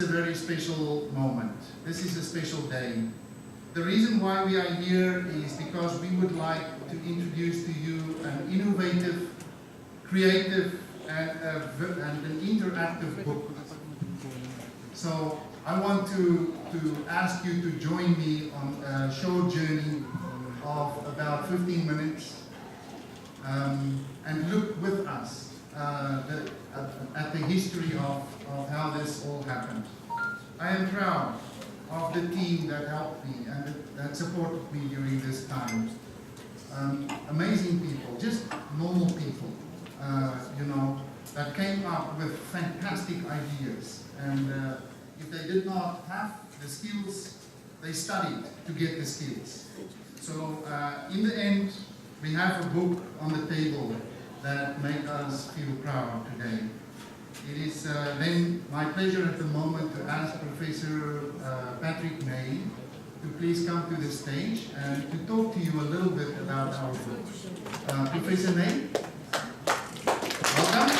A very special moment. This is a special day. The reason why we are here is because we would like to introduce to you an innovative, creative, and an interactive book. So I want to ask you to join me on a short journey of about 15 minutes and look with us at the history of how this all happened. I am proud of the team that helped me and that supported me during this time. Amazing people, just normal people, that came up with fantastic ideas. And if they did not have the skills, they studied to get the skills. So in the end, we have a book on the table that make us feel proud today. It is then my pleasure at the moment to ask Professor Patrick May to please come to the stage and to talk to you a little bit about our book. Professor May, welcome.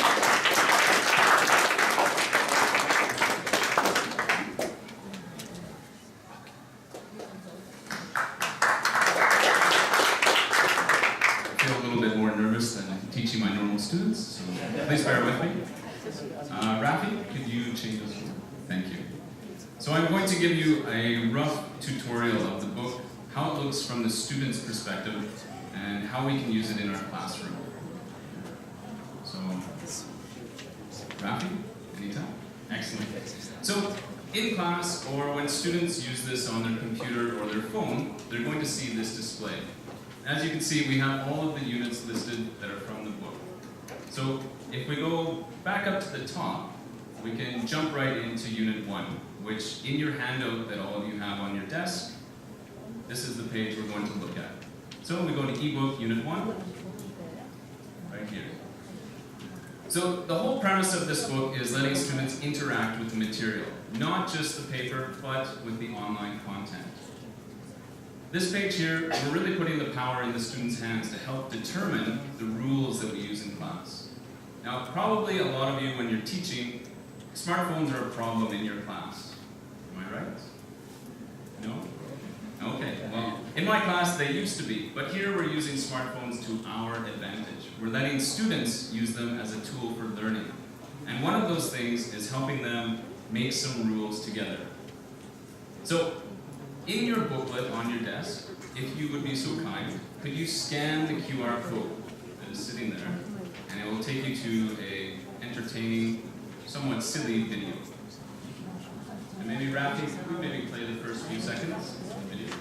I feel a little bit more nervous than teaching my normal students, so please bear with me. Rafi, could you change this? Thank you. So I'm going to give you a rough tutorial of the book, how it looks from the student's perspective, and how we can use it in our classroom. So, Rafi, anytime? Excellent. So, in class, or when students use this on their computer or their phone, they're going to see this display. As you can see, we have all of the units listed that are from the book. So, if we go back up to the top, we can jump right into Unit 1, which in your handout that all of you have on your desk, this is the page we're going to look at. So we go to eBook Unit 1, right here. So the whole premise of this book is letting students interact with the material, not just the paper, but with the online content. This page here, we're really putting the power in the students' hands to help determine the rules that we use in class. Now, probably a lot of you, when you're teaching, smartphones are a problem in your class. Am I right? No? Okay, well, in my class they used to be, but here we're using smartphones to our advantage. We're letting students use them as a tool for learning. And one of those things is helping them make some rules together. So, in your booklet on your desk, if you would be so kind, could you scan the QR code that is sitting there, and it will take you to a entertaining, somewhat silly video. And maybe Rafi, could we maybe play the first few seconds of the video?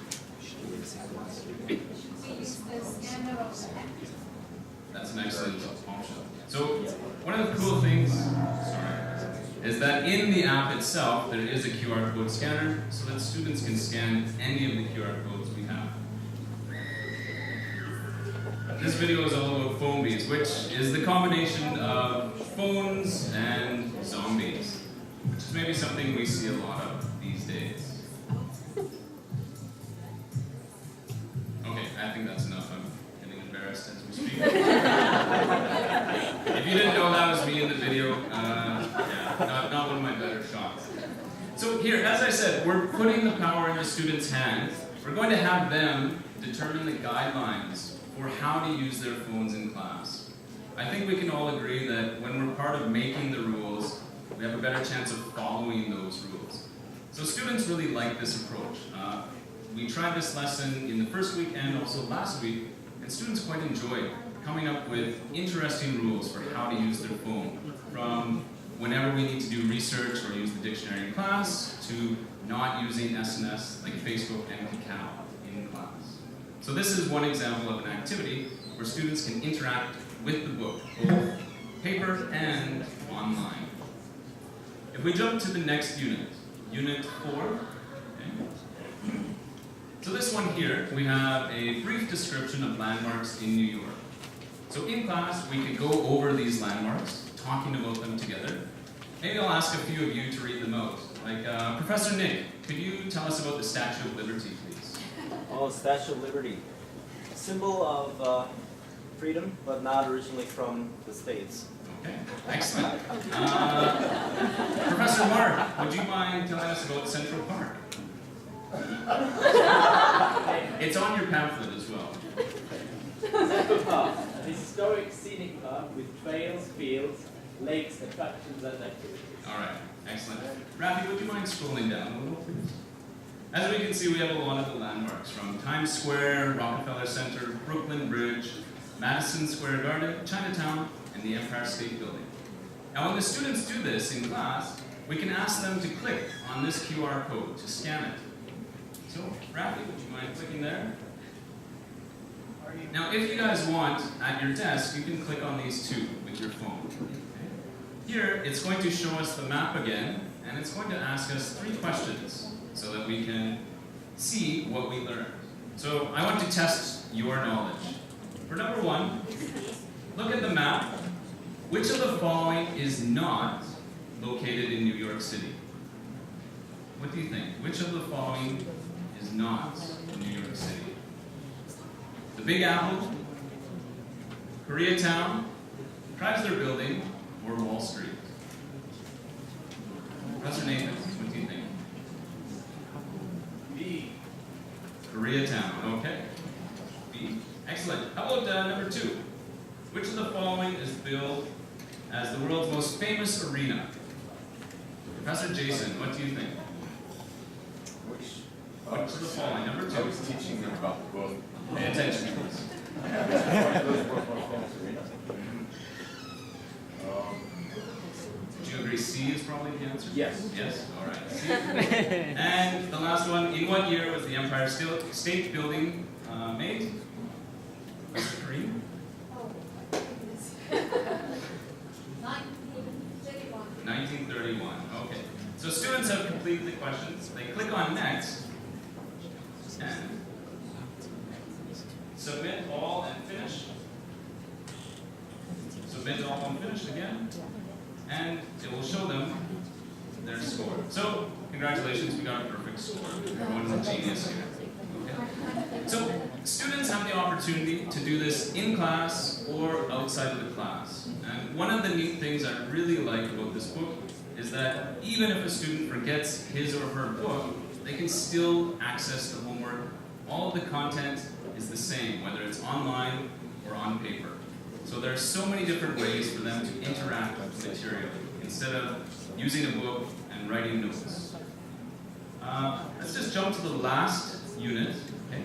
That's an excellent option. So one of the cool things, is that in the app itself there is a QR code scanner so that students can scan any of the QR codes we have. This video is all about phone bees, which is the combination of phones and zombies, which is maybe something we see a lot of these days. Okay, I think that's enough. I'm getting embarrassed as we speak. If you didn't know that was me in the video, not one of my better shots. So here, as I said, we're putting the power in the students' hands. We're going to have them determine the guidelines for how to use their phones in class. I think we can all agree that when we're part of making the rules, we have a better chance of following those rules. So students really like this approach. We tried this lesson in the first week and also last week, and students quite enjoyed coming up with interesting rules for how to use their phone, from whenever we need to do research or use the dictionary in class, to not using SNS like Facebook and Kakao in class. So this is one example of an activity where students can interact with the book, both paper and online. If we jump to the next unit, Unit 4, okay. So this one here, we have a brief description of landmarks in New York. So in class, we could go over these landmarks, talking about them together. Maybe I'll ask a few of you to read them out. Like, Professor Nick, could you tell us about the Statue of Liberty, please? Oh, Statue of Liberty. A symbol of freedom, but not originally from the States. Okay, excellent. Professor Professor Mark, would you mind telling us about Central Park? It's on your pamphlet as well. Central Park, an historic scenic park with trails, fields, lakes, attractions and activities. All right, excellent. Rafi, would you mind scrolling down a little, please? As we can see, we have a lot of the landmarks from Times Square, Rockefeller Center, Brooklyn Bridge, Madison Square Garden, Chinatown, and the Empire State Building. Now, when the students do this in class, we can ask them to click on this QR code to scan it. So, Rafi, would you mind clicking there? Now, if you guys want, at your desk, you can click on these two with your phone. Here, it's going to show us the map again, and it's going to ask us 3 questions so that we can see what we learned. So, I want to test your knowledge. For number 1, look at the map. Which of the following is not located in New York City? What do you think? Which of the following is not in New York City? The Big Apple, Koreatown, Chrysler Building, or Wall Street? Professor Nathan, what do you think? B. Koreatown, okay. B. Excellent. How about number 2? Which of the following is billed as the world's most famous arena? Professor Jason, what do you think? Which of the following? Number 2. I was teaching them about the book. Pay attention, please. Would you agree C is probably the answer? Yes. Yes? All right. C. And the last one, in what year was the Empire State Building made? Mr. Kareem? 1931. Okay. So students have completed the questions. They click on next and submit all and finish. Submit all and finish again. And it will show them their score. So congratulations, we got a perfect score. Everyone's a genius here. Okay. So students have the opportunity to do this in class or outside of the class. And one of the neat things I really like about this book is that even if a student forgets his or her book, they can still access the homework. All of the content is the same, whether it's online or on paper. So there are so many different ways for them to interact with the material instead of using a book and writing notes. Let's just jump to the last unit. Okay.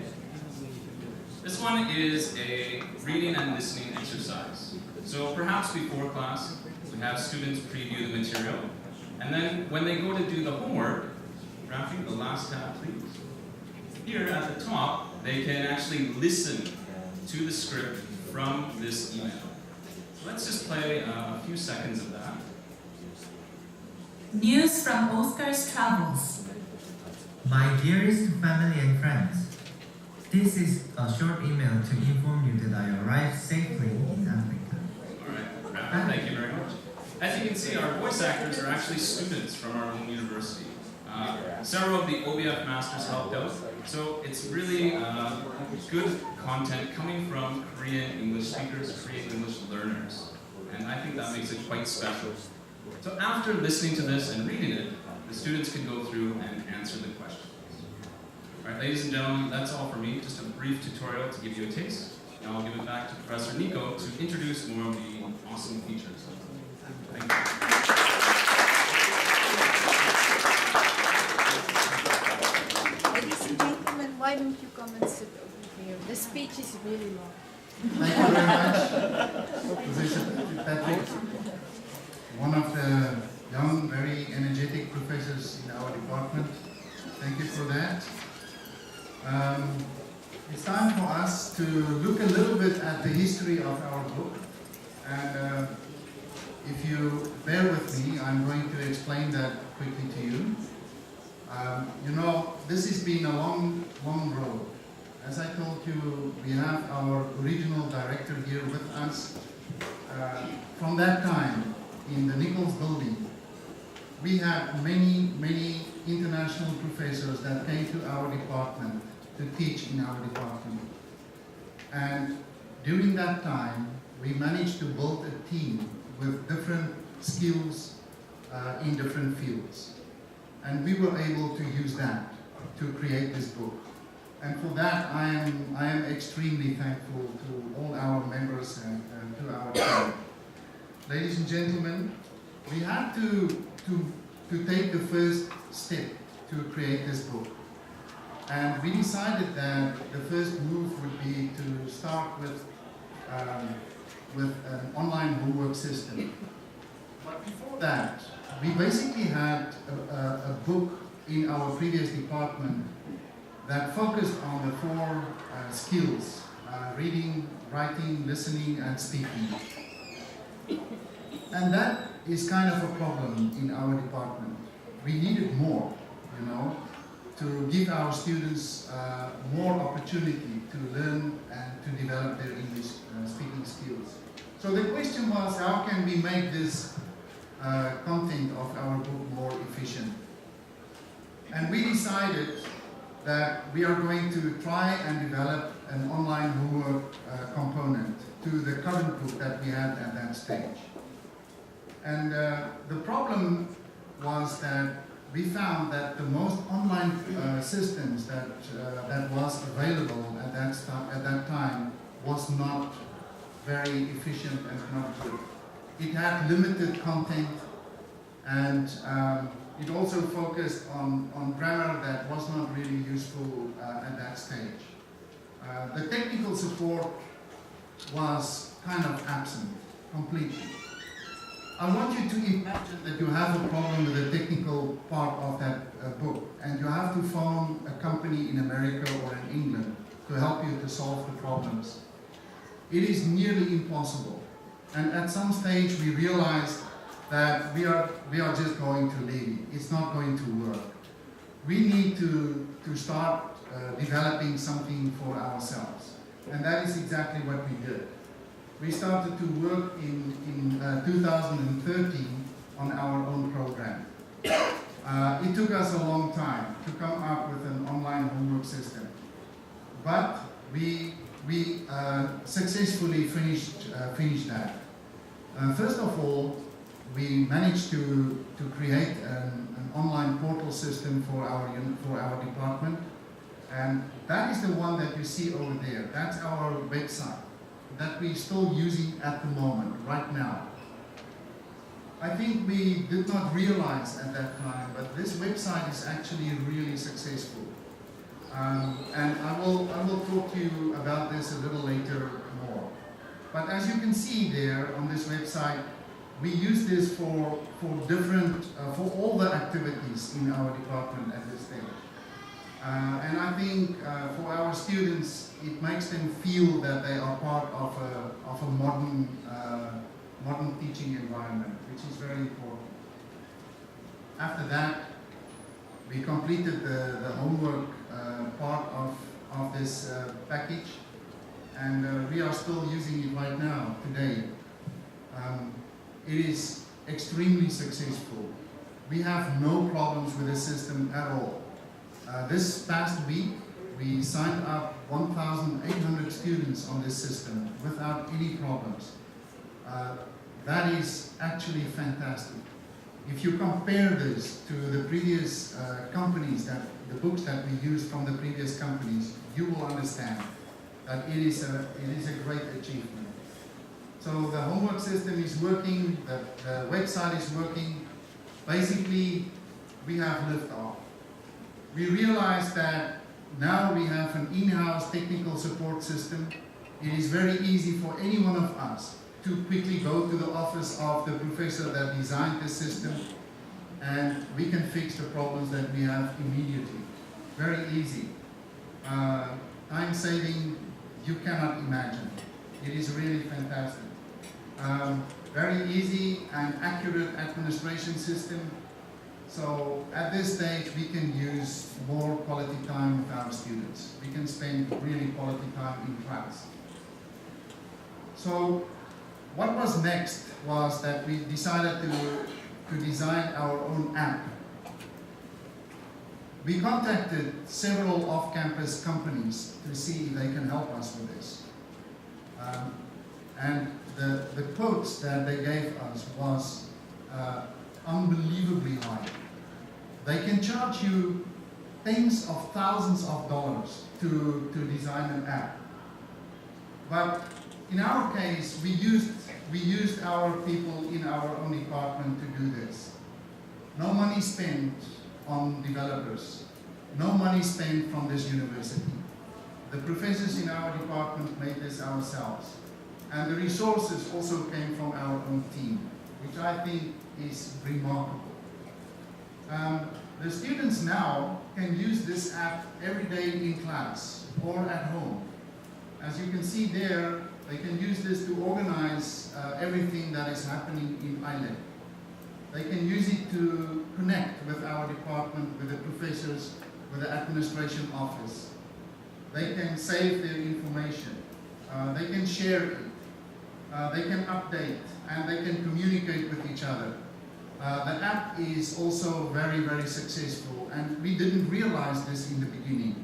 This one is a reading and listening exercise. So perhaps before class, we have students preview the material, and then when they go to do the homework, Rafi, the last tab, please. Here at the top, they can actually listen to the script from this email. So let's just play a few seconds of that. News from Oscar's travels. My dearest family and friends, this is a short email to inform you that I arrived safely in Africa. All right, Rafi, thank you very much. As you can see, our voice actors are actually students from our own university. Several of the OBF masters helped out, so it's really good content coming from Korean English speakers, Korean English learners, and I think that makes it quite special. So after listening to this and reading it, the students can go through and answer the questions. All right, ladies and gentlemen, that's all for me. Just a brief tutorial to give you a taste. Now I'll give it back to Professor Nico to introduce more of the awesome features. Thank you. Ladies and gentlemen, why don't you come and sit over here? The speech is really long. Thank you very much, Professor Patrick, one of the young, very energetic professors in our department. Thank you for that. It's time for us to look a little bit at the history of our book. And if you bear with me, I'm going to explain that quickly to you. You know, this has been a long, long road. As I told you, we have our original director here with us. From that time, in the Nichols building, we had many, many international professors that came to our department to teach in our department. And during that time, we managed to build a team with different skills in different fields. And we were able to use that to create this book. And for that, I am extremely thankful to all our members and to our team. Ladies and gentlemen, we had to take the first step to create this book. And we decided that the first move would be to start with an online homework system. But before that, we basically had a book in our previous department that focused on the four skills: reading, writing, listening, and speaking. And that is kind of a problem in our department. We needed more, you know, to give our students more opportunity to learn and to develop their English speaking skills. So the question was, how can we make this content of our book more efficient? And we decided that we are going to try and develop an online homework component to the current book that we had at that stage. And the problem was that we found that the most online systems that was available at that time was not very efficient and not good. It had limited content, and it also focused on grammar that was not really useful at that stage. The technical support was kind of absent completely. I want you to imagine that you have a problem with the technical part of that book, and you have to phone a company in America or in England to help you to solve the problems. It is nearly impossible. And at some stage we realized that we are just going to leave it. It's not going to work. We need to start developing something for ourselves. And that is exactly what we did. We started to work in 2013 on our own program. It took us a long time to come up with an online homework system. But we successfully finished that. First of all, we managed to create an online portal system for our department, and that is the one that you see over there. That's our website that we're still using at the moment, right now. I think we did not realize at that time, but this website is actually really successful. And I will talk to you about this a little later more. But as you can see there on this website, we use this for all the activities in our department at this stage. And I think for our students, it makes them feel that they are part of a modern teaching environment, which is very important. After that, we completed the homework part of this package, and we are still using it right now, today. It is extremely successful. We have no problems with the system at all. This past week, we signed up 1,800 students on this system without any problems. That is actually fantastic. If you compare this to the previous companies, the books that we used from the previous companies, you will understand that it is a great achievement. So the homework system is working, the website is working. Basically, we have liftoff. We realized that now we have an in-house technical support system. It is very easy for any one of us to quickly go to the office of the professor that designed the system, and we can fix the problems that we have immediately. Very easy. Time saving, you cannot imagine. It is really fantastic. Very easy and accurate administration system. So at this stage, we can use more quality time with our students. We can spend really quality time in class. So what was next was that we decided to design our own app. We contacted several off-campus companies to see if they can help us with this. And the quotes that they gave us was, unbelievably high. They can charge you tens of thousands of dollars to design an app. But in our case, we used our people in our own department to do this. No money spent on developers. No money spent from this university. The professors in our department made this ourselves. And the resources also came from our own team, which I think is remarkable. The students now can use this app every day in class or at home. As you can see there, they can use this to organize everything that is happening in ILEC. They can use it to connect with our department, with the professors, with the administration office. They can save their information. They can share it. They can update, and they can communicate with each other. The app is also very, very successful, and we didn't realize this in the beginning.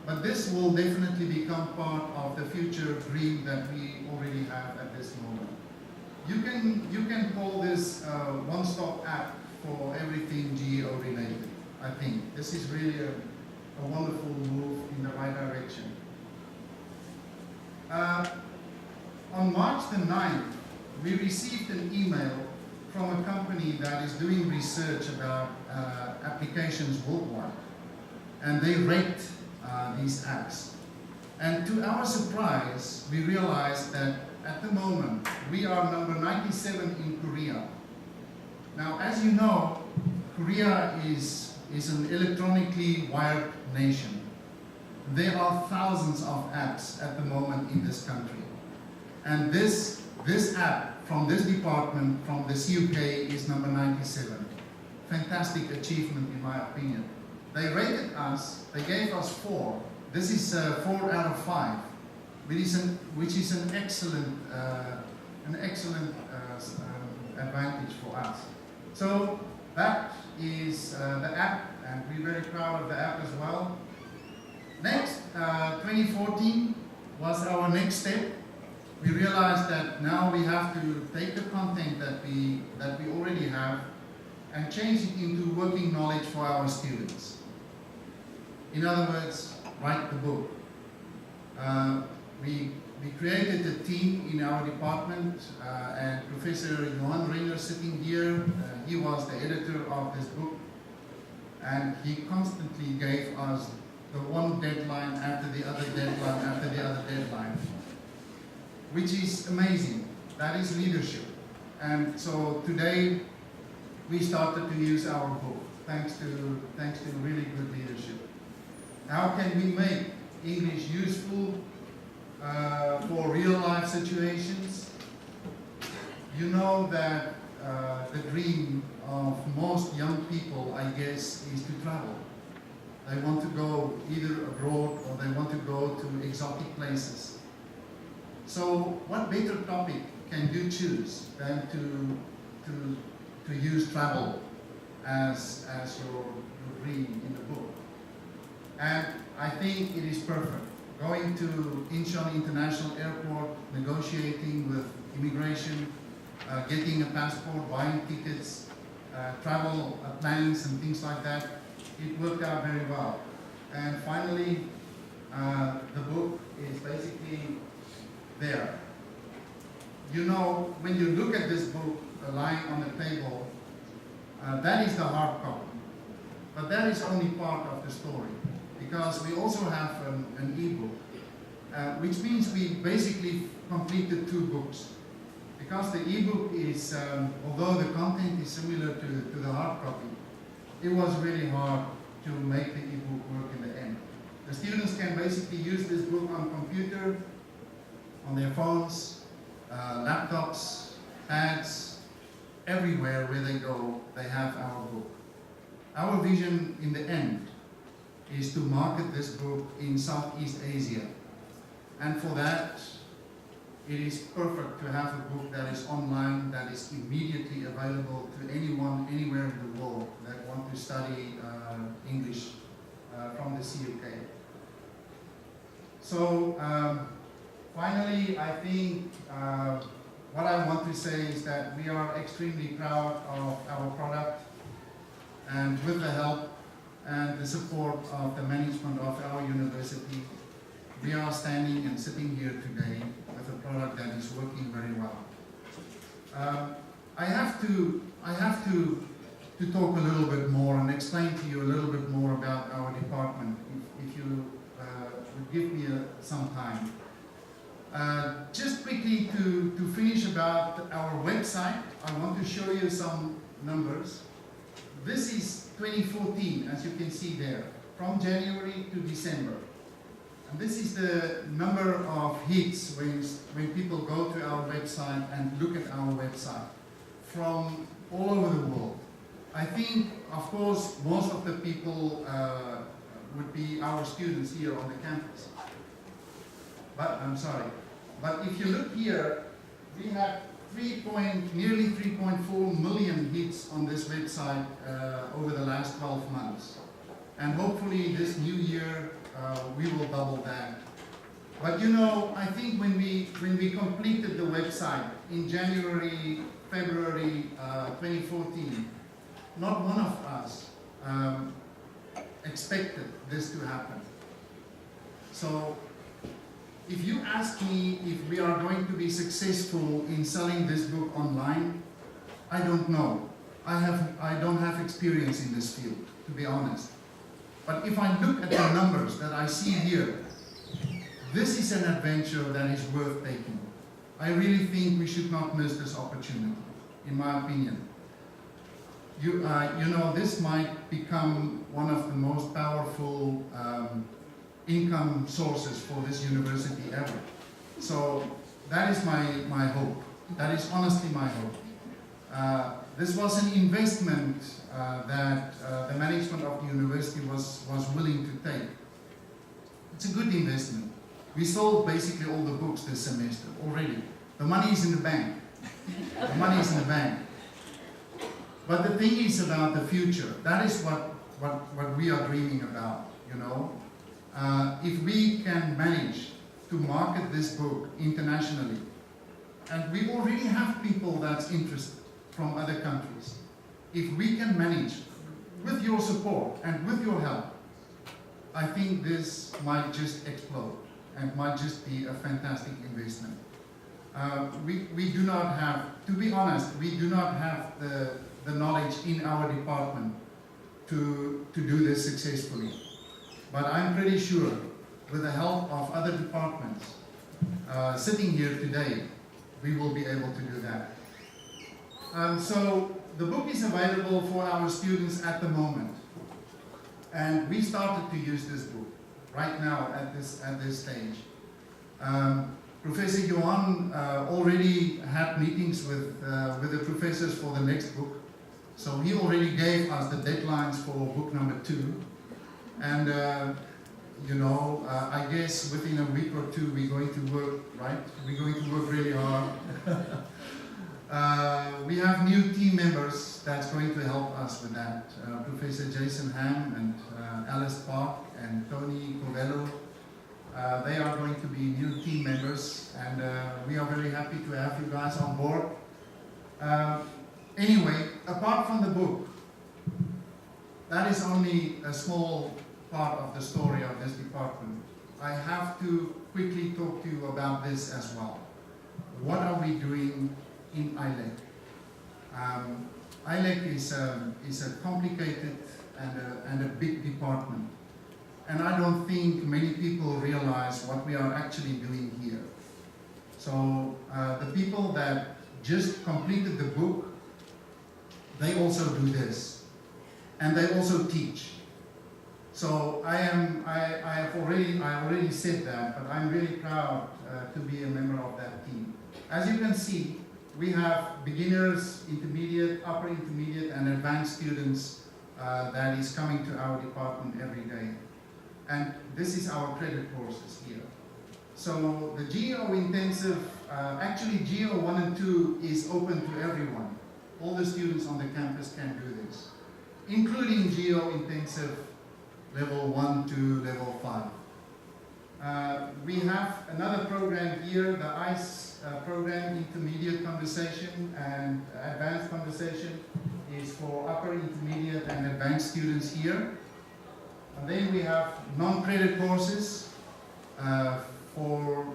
But this will definitely become part of the future dream that we already have at this moment. You can call this one-stop app for everything GEO related, I think. This is really a wonderful move in the right direction. On March the 9th, we received an email from a company that is doing research about applications worldwide. And they rate these apps. And to our surprise, we realized that at the moment, we are number 97 in Korea. Now, as you know, Korea is an electronically wired nation. There are thousands of apps at the moment in this country. And this app from this department, from this UK, is number 97. Fantastic achievement in my opinion. They rated us, they gave us 4. This is 4 out of 5, which is an excellent advantage for us. So that is the app, and we're very proud of the app as well. Next, 2014 was our next step. We realized that now we have to take the content that we already have and change it into working knowledge for our students. In other words, write the book. We created a team in our department, and Professor Johan Ringer sitting here, he was the editor of this book, and he constantly gave us the one deadline after the other deadline after the other deadline, which is amazing. That is leadership. And so today we started to use our book thanks to really good leadership. How can we make English useful for real life situations? You know that the dream of most young people, I guess, is to travel. They want to go either abroad or they want to go to exotic places. So what better topic can you choose than to use travel as your dream in the book? And I think it is perfect. Going to Incheon International Airport, negotiating with immigration, getting a passport, buying tickets, travel plans and things like that, it worked out very well. And finally, the book is basically there. You know, when you look at this book lying on the table, that is the hard copy. But that is only part of the story, because we also have an e-book, which means we basically completed 2 books. Because the e-book is, although the content is similar to the hard copy, it was really hard to make the e-book work in the end. The students can basically use this book on computer, on their phones, laptops, pads, everywhere where they go, they have our book. Our vision in the end is to market this book in Southeast Asia. And for that, it is perfect to have a book that is online, that is immediately available to anyone, anywhere in the world that want to study English from the CUK. So, finally, I think what I want to say is that we are extremely proud of our product. support of the management of our university, we are standing and sitting here today with a product that is working very well. I have to talk a little bit more and explain to you a little bit more about our department, if you would give me some time. Just quickly to finish about our website, I want to show you some numbers. This is 2014, as you can see there, from January to December. And this is the number of hits when people go to our website and look at our website from all over the world. I think, of course, most of the people would be our students here on the campus. But I'm sorry. But if you look here, we have nearly 3.4 million hits on this website over the last 12 months. And hopefully this new year we will double that. But you know, I think when we completed the website in January, February 2014, not one of us expected this to happen. So if you ask me if we are going to be successful in selling this book online, I don't know. I don't have experience in this field, to be honest. But if I look at the numbers that I see here, this is an adventure that is worth taking. I really think we should not miss this opportunity, in my opinion. You know, this might become one of the most powerful income sources for this university ever. So that is my hope. That is honestly my hope. This was an investment that the management of the university was willing to take. It's a good investment. We sold basically all the books this semester already. The money is in the bank. The money is in the bank. But the thing is about the future. That is what we are dreaming about, you know. If we can manage to market this book internationally, and we already have people that's interested from other countries, if we can manage with your support and with your help, I think this might just explode and might just be a fantastic investment. We do not have, to be honest, we do not have the knowledge in our department to do this successfully. But I'm pretty sure, with the help of other departments sitting here today, we will be able to do that. So the book is available for our students at the moment. And we started to use this book right now at this stage. Professor Johan already had meetings with the professors for the next book. So he already gave us the deadlines for book number 2. And, you know, I guess within a week or two we're going to work, right? We're going to work really hard. We have new team members that's going to help us with that. Professor Jason Ham and Alice Park and Tony Covello. They are going to be new team members, and we are very happy to have you guys on board. Anyway, apart from the book, that is only a small part of the story of this department. I have to quickly talk to you about this as well. What are we doing in ILEC? ILEC is a complicated and a big department. And I don't think many people realize what we are actually doing here. So the people that just completed the book, they also do this. And they also teach. So I already said that, but I'm really proud to be a member of that team. As you can see, we have beginners, intermediate, upper intermediate, and advanced students that is coming to our department every day. And this is our credit courses here. So the GEO intensive, actually GEO 1 and 2 is open to everyone. All the students on the campus can do this, including GEO intensive level 1 to level 5. We have another program here, the ICE program, intermediate conversation and advanced conversation is for upper intermediate and advanced students here. And then we have non-credit courses. For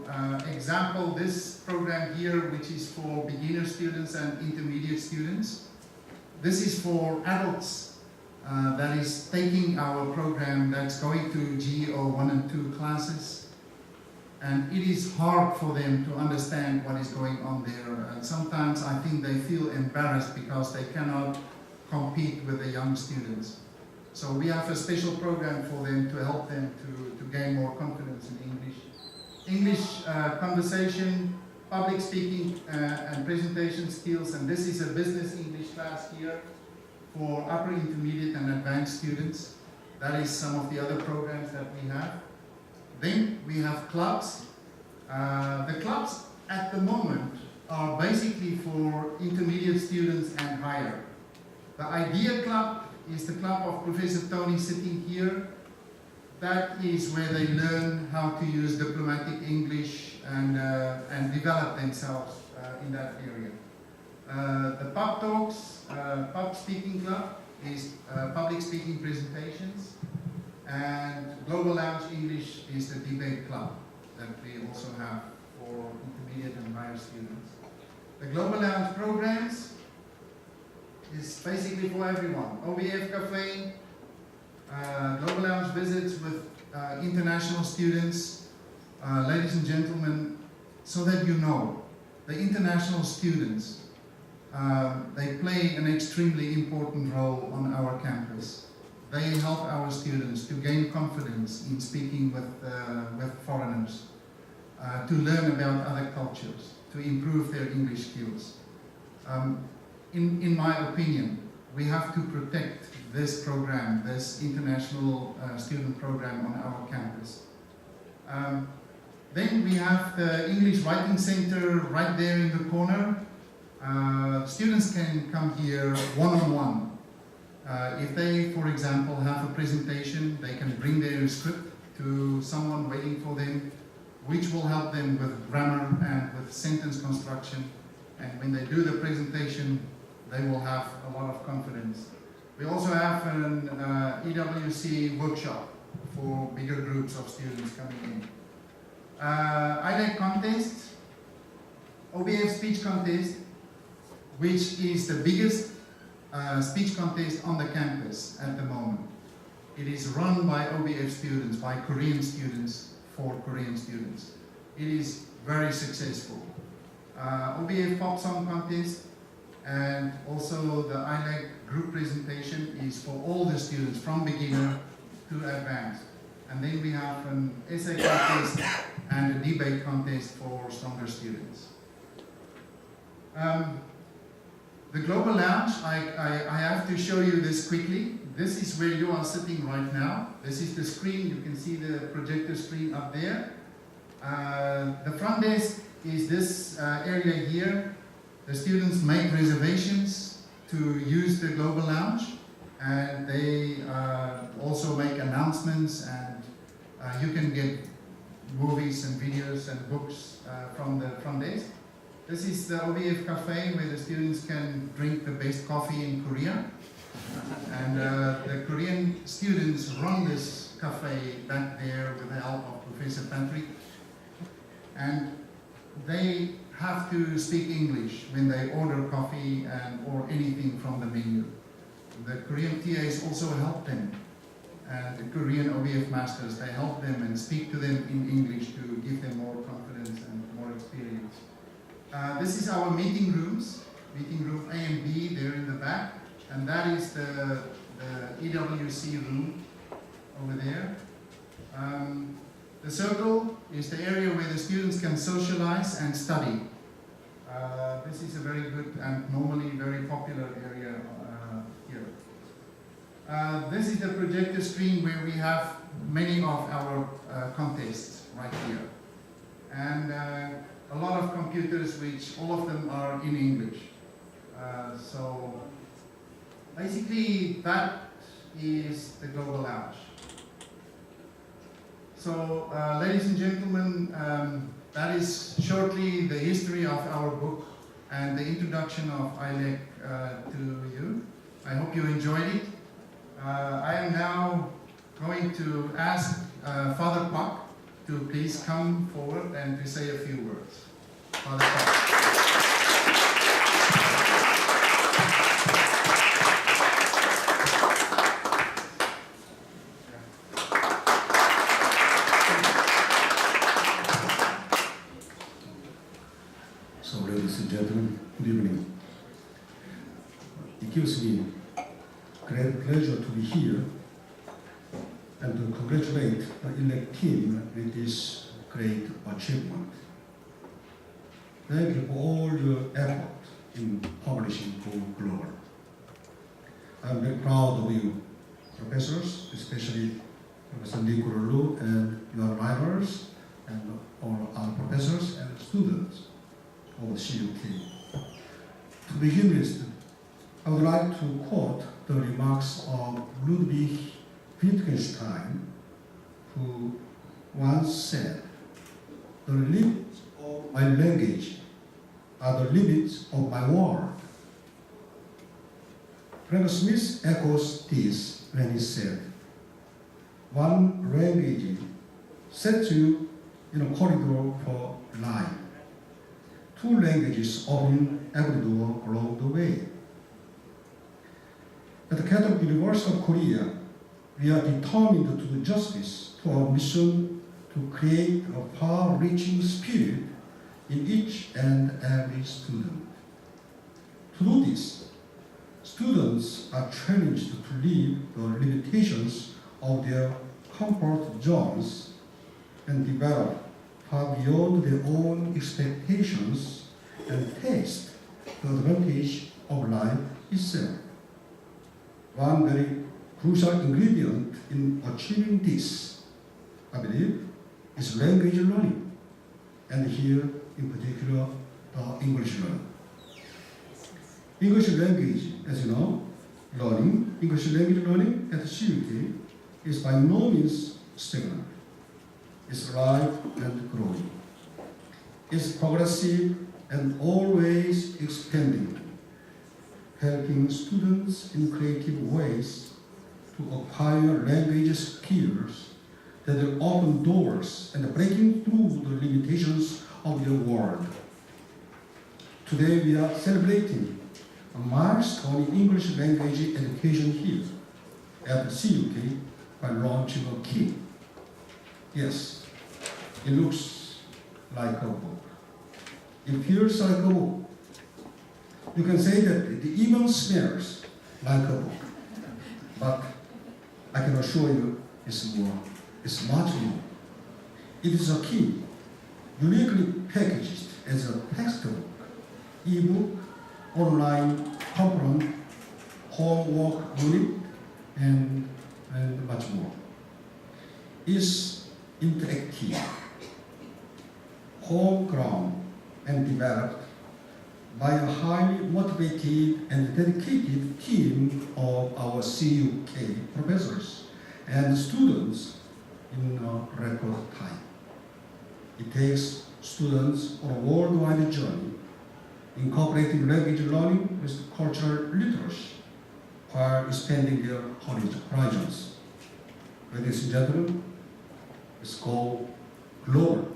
example, this program here, which is for beginner students and intermediate students. This is for adults that is taking our program, that's going to GEO 1 and 2 classes. And it is hard for them to understand what is going on there. And sometimes I think they feel embarrassed because they cannot compete with the young students. So we have a special program for them to help them to gain more confidence in English. English conversation, public speaking and presentation skills, and this is a business English class here for upper intermediate and advanced students. That is some of the other programs that we have. Then we have clubs. The clubs at the moment are basically for intermediate students and higher. The IDEA Club is the club of Professor Tony sitting here. That is where they learn how to use diplomatic English and develop themselves in that area. The Pub Talks, Pub Speaking Club is public speaking presentations, and Global Lounge English is the debate club that we also have for intermediate and higher students. The Global Lounge programs is basically for everyone. OBF Cafe, Global Lounge visits with international students, ladies and gentlemen, so that you know, the international students, they play an extremely important role on our campus. They help our students to gain confidence in speaking with foreigners, to learn about other cultures, to improve their English skills. In my opinion, we have to protect this program, this international student program on our campus. Then we have the English Writing Center right there in the corner. Students can come here one-on-one. If they, for example, have a presentation, they can bring their script to someone waiting for them, which will help them with grammar and with sentence construction. And when they do the presentation, they will have a lot of confidence. We also have an EWC workshop for bigger groups of students coming in. IDEC contest, OBF speech contest, which is the biggest speech contest on the campus at the moment. It is run by OBF students, by Korean students, for Korean students. It is very successful. OBF pop song contest, and also the ILEC group presentation is for all the students from beginner to advanced. And then we have an essay contest and a debate contest for stronger students. The Global Lounge, I have to show you this quickly. This is where you are sitting right now. This is the screen. You can see the projector screen up there. The front desk is this area here. The students make reservations to use the Global Lounge, and they also make announcements, and you can get movies and videos and books from the front desk. This is the OBF Cafe, where the students can drink the best coffee in Korea. And the Korean students run this cafe back there with the help of Professor Patrick. And they have to speak English when they order coffee or anything from the menu. The Korean TAs also help them. And the Korean OBF masters, they help them and speak to them in English to give them more confidence and more experience. This is our meeting rooms, meeting room A and B there in the back, and that is the EWC room over there. The circle is the area where the students can socialize and study. This is a very good and normally very popular area here. This is the projector screen where we have many of our contests right here. And a lot of computers, which all of them are in English. So basically that is the Global Lounge. So ladies and gentlemen, that is shortly the history of our book and the introduction of ILEC to you. I hope you enjoyed it. I am now going to ask Father Kwok to please come forward and to say a few words. Father Kwok. So, ladies and gentlemen, good evening. It gives me great pleasure to be here and to congratulate the elect team with this great achievement. Thank you for all your effort in publishing GEO Global. I'm very proud of you, professors, especially Professor Nicola Lu and your writers, and all our professors and students of the CUK. To begin with, I would like to quote the remarks of Ludwig Wittgenstein, who once said, "The limits of my language are the limits of my world." Frank Smith echoes this when he said, "One language sets you in a corridor for life. Two languages open every door along the way." At the Catholic University of Korea, we are determined to do justice to our mission to create a far-reaching spirit in each and every student. To do this, students are challenged to leave the limitations of their comfort zones and develop far beyond their own expectations and taste the advantage of life itself. One very crucial ingredient in achieving this, I believe, is language learning, and here in particular, English learning. English language, as you know, English language learning at CUK is by no means stagnant. It's alive and growing. It's progressive and always expanding, helping students in creative ways to acquire language skills that will open doors and breaking through the limitations of their world. Today we are celebrating a milestone in English language education here at CUK by launching a key. Yes, it looks like a book. It feels like a book. You can say that it even smells like a book. But I can assure you it's more. It's much more. It is a key, uniquely packaged as a textbook, ebook, online component, homework unit, and much more. It's interactive, homegrown, and developed by a highly motivated and dedicated team of our CUK professors and students in a record time. It takes students on a worldwide journey, incorporating language learning with cultural literacy while expanding their horizons. Ladies and gentlemen, let's go global.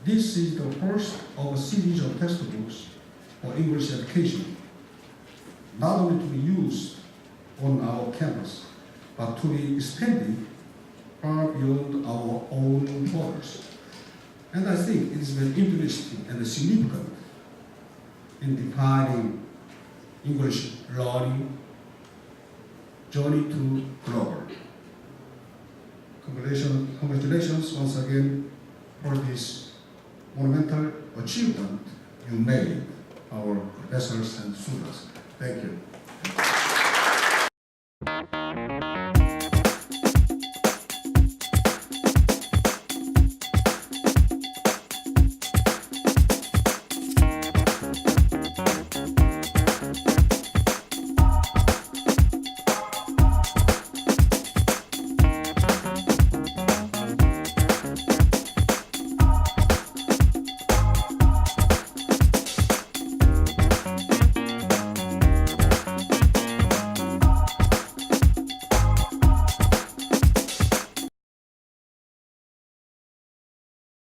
This is the first of a series of textbooks for English education, not only to be used on our campus, but to be expanded far beyond our own borders. And I think it is very interesting and significant in defining English learning journey to global. Congratulations once again for this monumental achievement you made, our professors and students. Thank you.